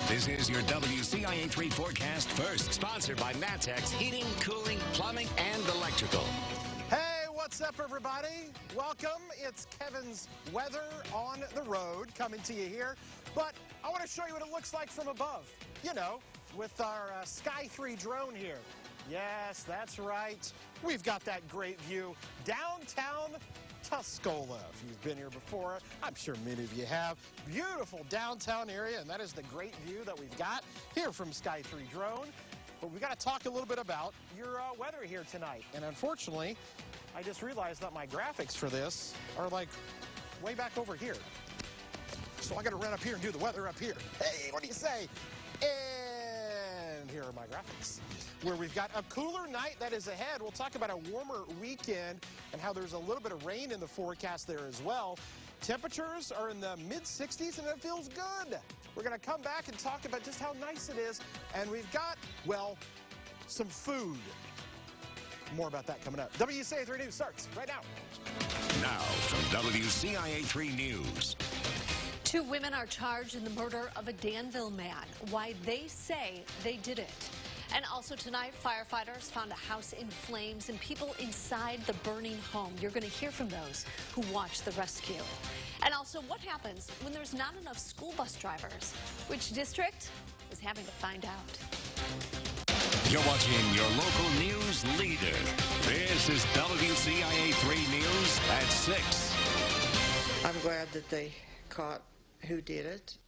This is your WCIA 3 forecast first, sponsored by Matex Heating, Cooling, Plumbing, and Electrical. Hey, what's up, everybody? Welcome. It's Kevin's weather on the road coming to you here. But I want to show you what it looks like from above. You know, with our Sky 3 drone here. Yes, that's right. We've got that great view downtown Tuscola. If you've been here before, I'm sure many of you have. Beautiful downtown area, and that is the great view that we've got here from Sky 3 drone. But we've got to talk a little bit about your weather here tonight. And unfortunately, I just realized that my graphics for this are like way back over here. So I got to run up here and do the weather up here. Hey, what do you say? And here are my graphics, where we've got a cooler night that is ahead. We'll talk about a warmer weekend and how there's a little bit of rain in the forecast there as well. Temperatures are in the mid-60s, and it feels good. We're going to come back and talk about just how nice it is. And we've got, well, some food. More about that coming up. WCIA 3 News starts right now. Now from WCIA 3 News. 2 women are charged in the murder of a Danville man. Why they say they did it. And also tonight, firefighters found a house in flames and people inside the burning home. You're going to hear from those who watched the rescue. And also, what happens when there's not enough school bus drivers? Which district is having to find out. You're watching your local news leader. This is WCIA 3 News at 6. I'm glad that they caught who did it.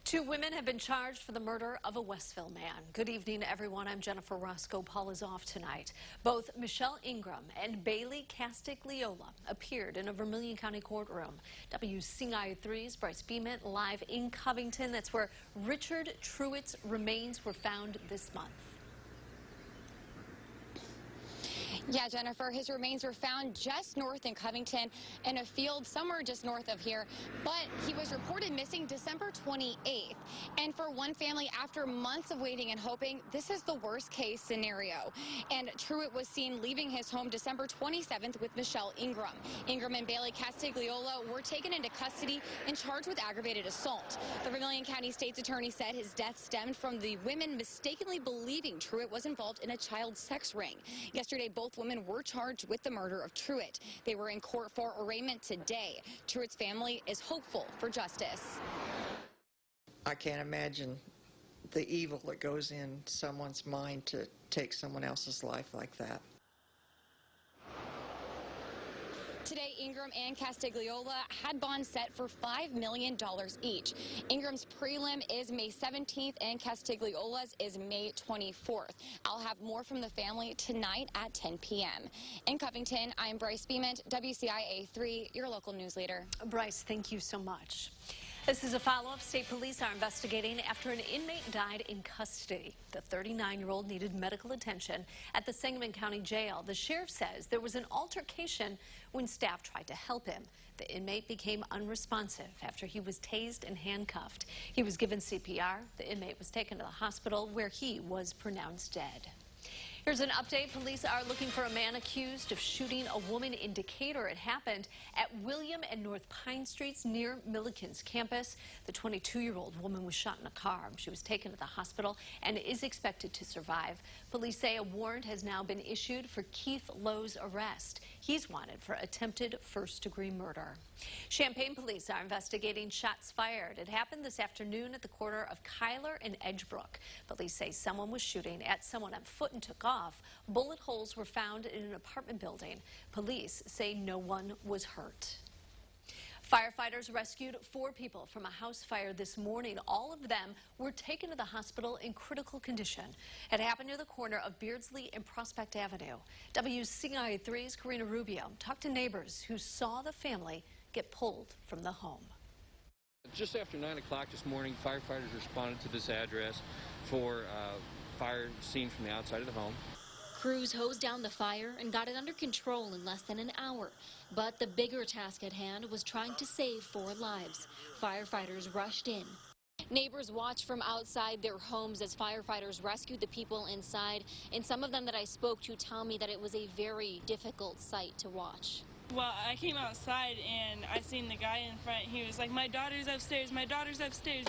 2 women have been charged for the murder of a Westville man. Good evening, everyone. I'm Jennifer Roscoe. Paul is off tonight. Both Michelle Ingram and Bailey Castigliola appeared in a Vermilion County courtroom. WCIA 3's Bryce Beament live in Covington. That's where Richard Truitt's remains were found this month. Yeah, Jennifer, his remains were found just north in Covington in a field somewhere just north of here, but he was reported missing December 28th. And for one family, after months of waiting and hoping, this is the worst case scenario. And Truitt was seen leaving his home December 27th with Michelle Ingram. Ingram and Bailey Castigliola were taken into custody and charged with aggravated assault. The Vermilion County State's attorney said his death stemmed from the women mistakenly believing Truitt was involved in a child sex ring. Yesterday, both women were charged with the murder of Truitt. They were in court for arraignment today. Truitt's family is hopeful for justice. I can't imagine the evil that goes in someone's mind to take someone else's life like that. Today, Ingram and Castigliola had bonds set for $5 million each. Ingram's prelim is May 17th and Castigliola's is May 24th. I'll have more from the family tonight at 10 p.m. In Covington, I'm Bryce Beament, WCIA 3, your local news leader. Bryce, thank you so much. This is a follow-up. State police are investigating after an inmate died in custody. The 39-year-old needed medical attention at the Sangamon County Jail. The sheriff says there was an altercation when staff tried to help him. The inmate became unresponsive after he was tased and handcuffed. He was given CPR. The inmate was taken to the hospital where he was pronounced dead. Here's an update. Police are looking for a man accused of shooting a woman in Decatur. It happened at William and North Pine Streets near Milliken's campus. The 22-year-old woman was shot in a car. She was taken to the hospital and is expected to survive. Police say a warrant has now been issued for Keith Lowe's arrest. He's wanted for attempted first-degree murder. Champaign police are investigating shots fired. It happened this afternoon at the corner of Kyler and Edgebrook. Police say someone was shooting at someone on foot and took off. Bullet holes were found in an apartment building. Police say no one was hurt. Firefighters rescued 4 people from a house fire this morning. All of them were taken to the hospital in critical condition. It happened near the corner of Beardsley and Prospect Avenue. WCIA 3's Karina Rubio talked to neighbors who saw the family get pulled from the home. Just after 9 o'clock this morning, firefighters responded to this address for fire seen from the outside of the home. Crews hosed down the fire and got it under control in less than an hour. But the bigger task at hand was trying to save 4 lives. Firefighters rushed in. Neighbors watched from outside their homes as firefighters rescued the people inside. And some of them that I spoke to tell me that it was a very difficult sight to watch. Well, I came outside and I seen the guy in front. He was like, my daughter's upstairs,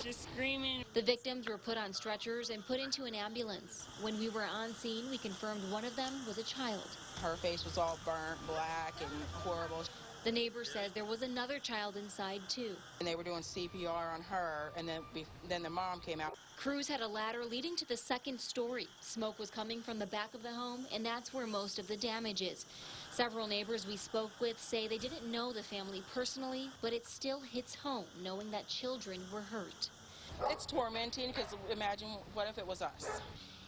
just screaming. The victims were put on stretchers and put into an ambulance. When we were on scene, we confirmed one of them was a child. Her face was all burnt, black, and horrible. The neighbor says there was another child inside, too. And they were doing CPR on her, and then the mom came out. Crews had a ladder leading to the second story. Smoke was coming from the back of the home, and that's where most of the damage is. Several neighbors we spoke with say they didn't know the family personally, but it still hits home knowing that children were hurt. It's tormenting because imagine what if it was us.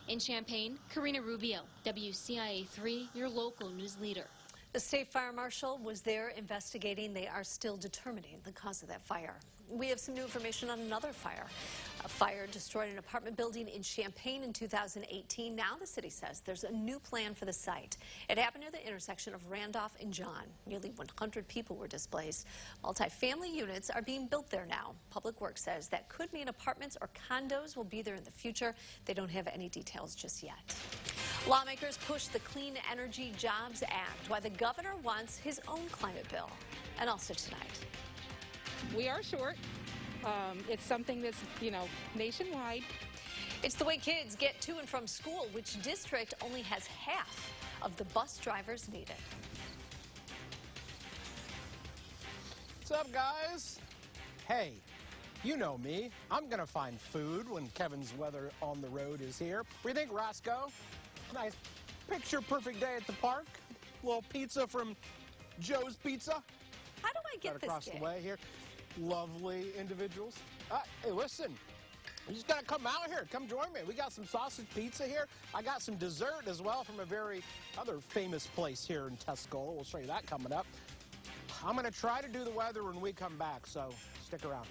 In Champaign, Karina Rubio, WCIA 3, your local news leader. The state fire marshal was there investigating. They are still determining the cause of that fire. We have some new information on another fire. A fire destroyed an apartment building in Champaign in 2018. Now the city says there's a new plan for the site. It happened near the intersection of Randolph and John. Nearly 100 people were displaced. Multi-family units are being built there now. Public Works says that could mean apartments or condos will be there in the future. They don't have any details just yet. Lawmakers push the Clean Energy Jobs Act, while the governor wants his own climate bill. And also tonight. We are short. It's something that's, nationwide. It's the way kids get to and from school. Which district only has half of the bus drivers needed? What's up, guys? Hey, you know me. I'm going to find food when Kevin's Weather on the Road is here. What do you think, Roscoe? Nice picture-perfect day at the park. A little pizza from Joe's Pizza. How do I get right this across gig? the way here. Lovely individuals. Hey, listen. You just got to come out here. Come join me. We got some sausage pizza here. I got some dessert as well from a very other famous place here in Tuscola. We'll show you that coming up. I'm going to try to do the weather when we come back, so stick around.